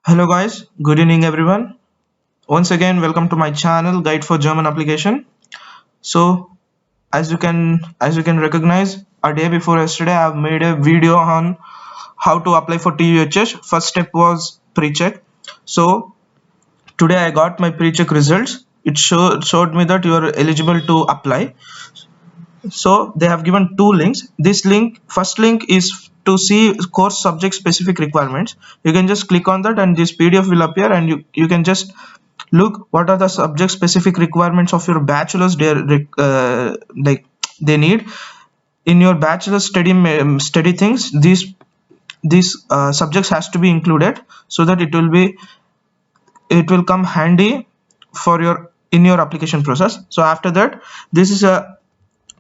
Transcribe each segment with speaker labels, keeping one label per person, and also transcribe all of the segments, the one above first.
Speaker 1: Hello guys, good evening everyone. Once again, welcome to my channel Guide for German Application. So, as you can recognize, a day before yesterday I've made a video on how to apply for TUHH. First step was pre-check. So, today I got my pre-check results. It showed me that you are eligible to apply. So they have given two links. This link, first link, is to see course subject specific requirements. You can just click on that and this PDF will appear, and you can just look what are the subject specific requirements of your bachelor's like they need in your bachelor's study things. These subjects has to be included so that it will come handy for your in your application process. So after that, this is a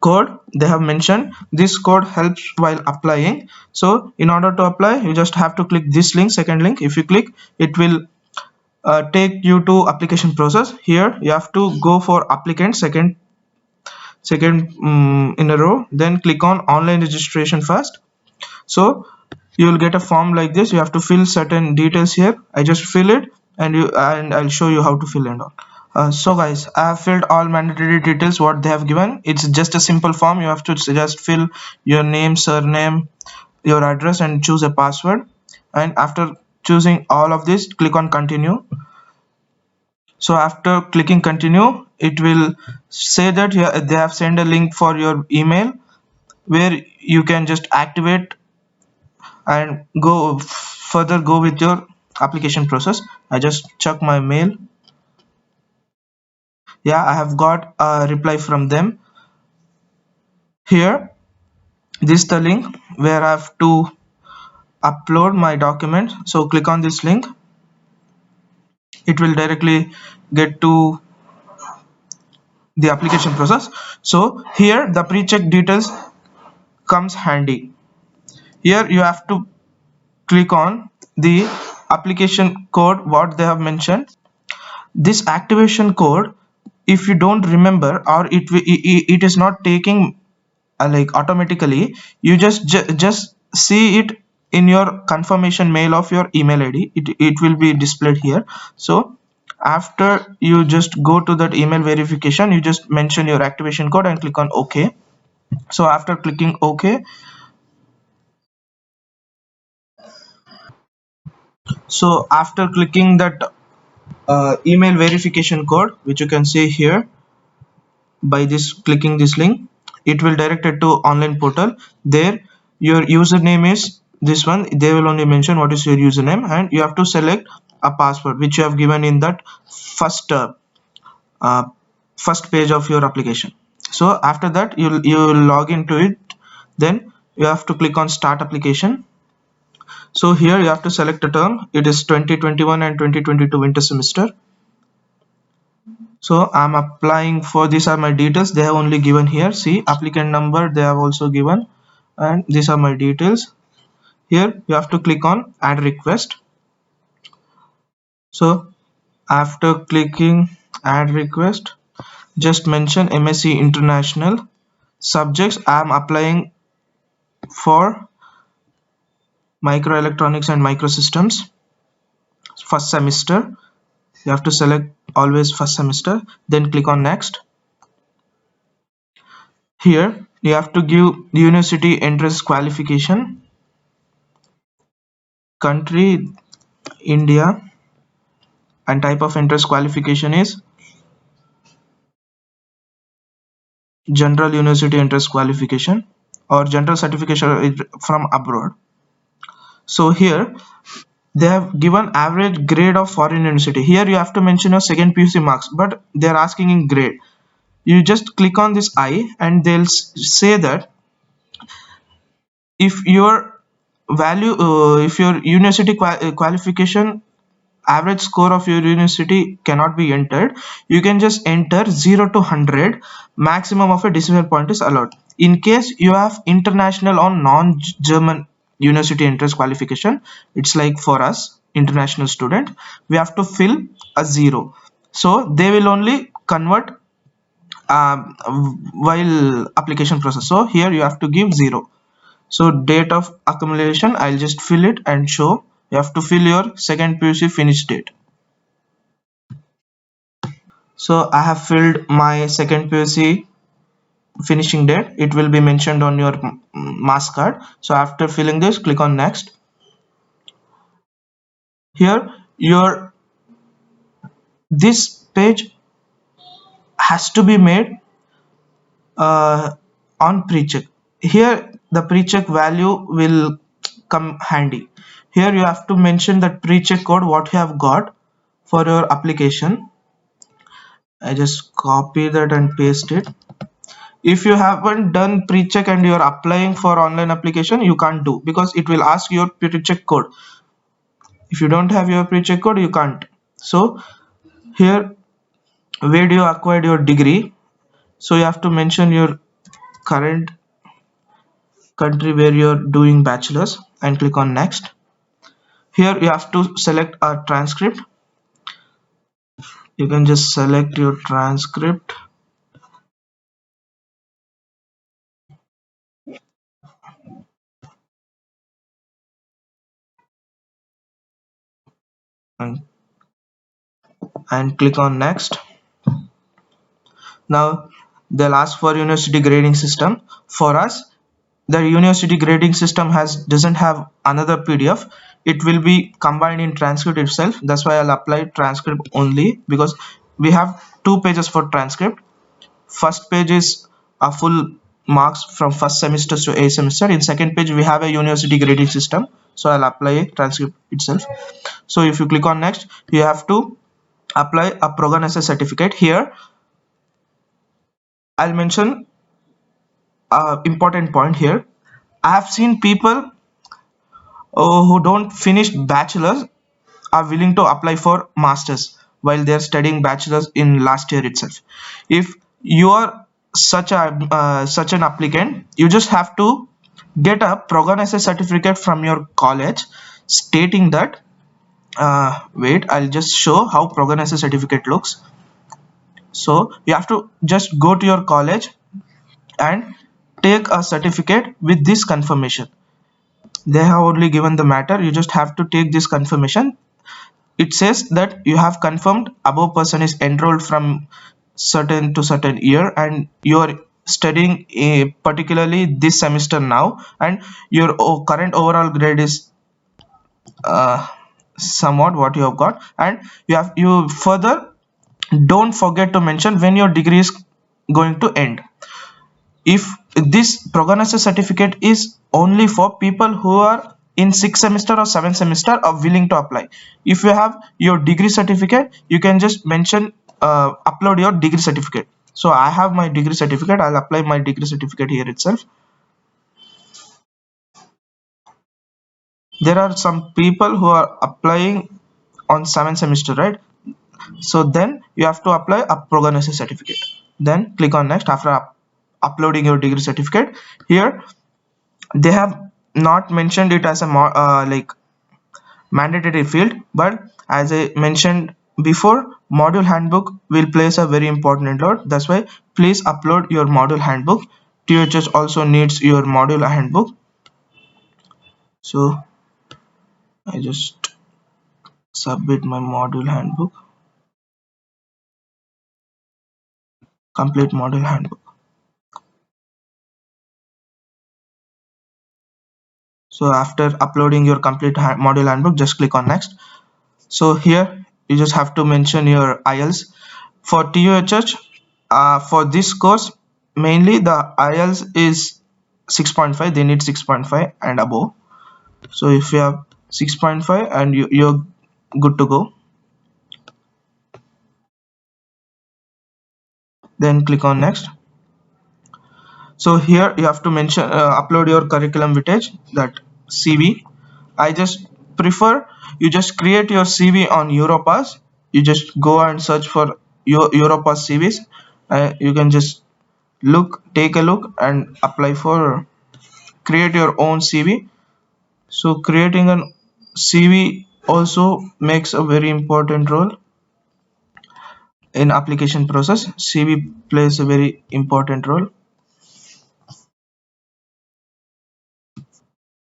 Speaker 1: code they have mentioned. This code helps while applying. So in order to apply, you just have to click this link, second link. If you click, it will take you to application process. Here you have to go for applicant, second in a row, then click on online registration first. So you will get a form like this. You have to fill certain details here. I just fill it, and I'll show you how to fill and all. So guys, I have filled all mandatory details what they have given. It's just a simple form. You have to just fill your name, surname, your address, and choose a password. And after choosing all of this, click on continue. So after clicking continue, it will say that they have sent a link for your email where you can just activate and go with your application process. I just check my mail. Yeah, I have got a reply from them. Here, this is the link where I have to upload my document. So click on this link. It will directly get to the application process. So here the pre-check details comes handy. Here you have to click on the application code what they have mentioned. This activation code, if you don't remember, or it is not taking like automatically, you just see it in your confirmation mail of your email id. It will be displayed here. So after you just go to that email verification, you just mention your activation code and click on OK. So after clicking OK, so after clicking that email verification code, which you can see here, by this clicking this link, it will direct it to online portal. There your username is this one. They will only mention what is your username, and you have to select a password which you have given in that first uh, first page of your application. So after that, you will log into it. Then you have to click on start application. So here you have to select a term. It is 2021 and 2022 winter semester. So I'm applying for, these are my details. They have only given here. See, applicant number they have also given, and these are my details. Here you have to click on add request. So after clicking add request, just mention MSc International. Subjects, I'm applying for microelectronics and microsystems, first semester. You have to select always first semester, then click on next. Here you have to give university entrance qualification, country India, and type of entrance qualification is general university entrance qualification or general certification from abroad. So here they have given average grade of foreign university. Here you have to mention your second PUC marks, but they are asking in grade. You just click on this I, and they'll say that if your if your university qualification average score of your university cannot be entered, you can just enter 0 to 100. Maximum of a decimal point is allowed. In case you have international or non-German university entrance qualification, it's like for us international student, we have to fill a 0. So they will only convert while application process. So here you have to give 0. So date of accumulation, I'll just fill it and show you have to fill your second PUC finish date. So I have filled my second PUC finishing date. It will be mentioned on your mask card. So after filling this, click on next. Here your this page has to be made on PreCheck. Here the PreCheck value will come handy. Here you have to mention that PreCheck code what you have got for your application. I just copy that and paste it. If you haven't done PreCheck and you're applying for online application, you can't do, because it will ask your PreCheck code. If you don't have your PreCheck code, you can't. So here, where do you acquired your degree? So you have to mention your current country where you're doing bachelor's and click on next. Here you have to select a transcript. You can just select your transcript and, click on next. Now they'll ask for university grading system. For us, the university grading system doesn't have another PDF. It will be combined in transcript itself. That's why I'll apply transcript only, because we have two pages for transcript. First page is a full marks from first semester to 8th semester. In second page we have a university grading system, so I'll apply a transcript itself. So if you click on next, you have to apply a program as a certificate. Here I'll mention a important point. Here I have seen people who don't finish bachelor's are willing to apply for masters while they're studying bachelor's in last year itself. If you are such an applicant, you just have to get a prognosis certificate from your college stating that wait, I'll just show how prognosis certificate looks. So you have to just go to your college and take a certificate with this confirmation. They have only given the matter, you just have to take this confirmation. It says that you have confirmed above person is enrolled from certain to certain year and you are studying particularly this semester now, and your current overall grade is uh, somewhat what you have got, and you further don't forget to mention when your degree is going to end. If this prognosis certificate is only for people who are in 6th semester or 7th semester are willing to apply. If you have your degree certificate, you can just mention upload your degree certificate. So I have my degree certificate, I'll apply my degree certificate here itself. There are some people who are applying on 7th semester, right? So then you have to apply a prognosis certificate, then click on next. After uploading your degree certificate, here they have not mentioned it as a like mandatory field, but as I mentioned before, module handbook will plays a very important role. That's why please upload your module handbook. TUHH also needs your module handbook. So I just submit my module handbook, complete module handbook. So after uploading your complete module handbook, just click on next. So here you just have to mention your IELTS. For TUHH, for this course mainly the IELTS is 6.5. They need 6.5 and above. So if you have 6.5 and you're good to go, then click on next. So here you have to mention upload your curriculum vitae, that CV. I just prefer you just create your CV on Europass. You just go and search for your Europass CVs. You can just take a look and apply for create your own CV. So creating an CV also makes a very important role in application process. CV plays a very important role.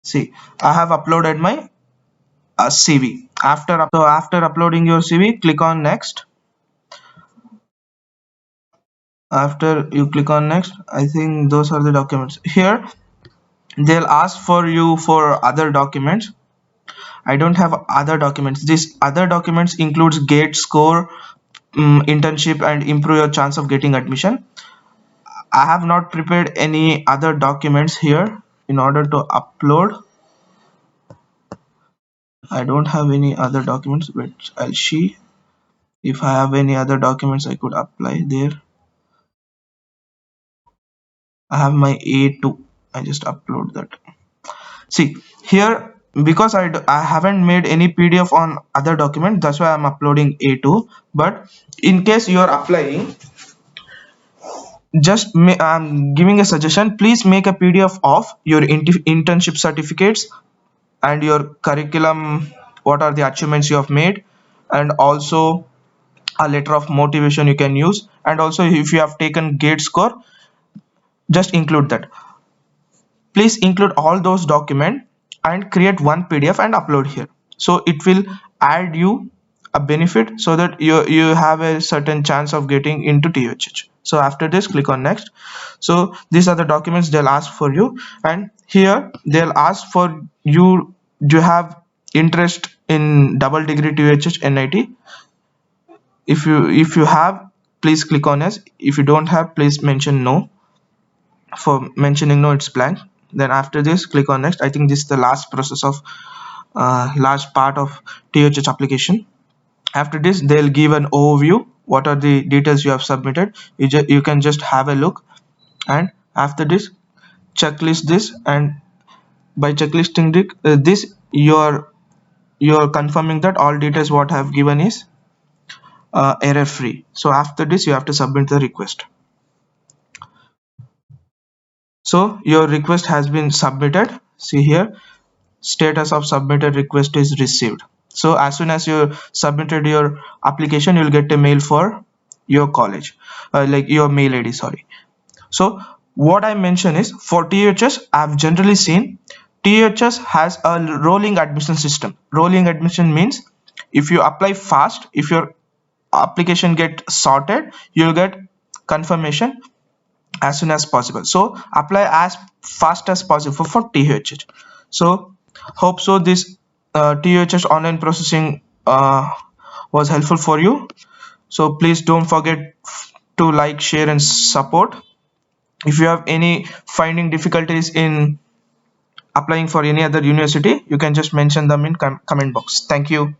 Speaker 1: See, I have uploaded my a CV. After uploading your CV, click on next. After you click on next, I think those are the documents. Here they'll ask for you for other documents. I don't have other documents. These other documents includes gate score, internship, and improve your chance of getting admission. I have not prepared any other documents here in order to upload. I don't have any other documents, which I'll see if I have any other documents I could apply there. I have my A2. I just upload that. See here, because I haven't made any PDF on other document, that's why I'm uploading A2. But in case you are applying, I'm giving a suggestion. Please make a PDF of your internship certificates and your curriculum, what are the achievements you have made, and also a letter of motivation you can use, and also if you have taken gate score, just include that. Please include all those documents and create one PDF and upload here, so it will add you a benefit so that you have a certain chance of getting into TUHH. So after this, click on next. So these are the documents they'll ask for you, and here they'll ask for you, do you have interest in double degree TUHH NIT? If you have, please click on yes. If you don't have, please mention no. For mentioning no, it's blank. Then after this, click on next. I think this is the last process of last part of TUHH application. After this, they'll give an overview, what are the details you have submitted. You can just have a look, and after this, checklist this, and by checklisting this, you're confirming that all details what I have given is error free. So after this, you have to submit the request. So your request has been submitted. See here, status of submitted request is received. So as soon as you submitted your application, you'll get a mail for your college, like your mail ID, sorry. So what I mention is, for TUHS, I've generally seen TUHS has a rolling admission system. Rolling admission means if you apply fast, if your application get sorted, you'll get confirmation as soon as possible. So apply as fast as possible for TUHH. So hope so this TUHH online processing was helpful for you. So please don't forget to like, share, and support. If you have any finding difficulties in applying for any other university, you can just mention them in comment box. Thank you.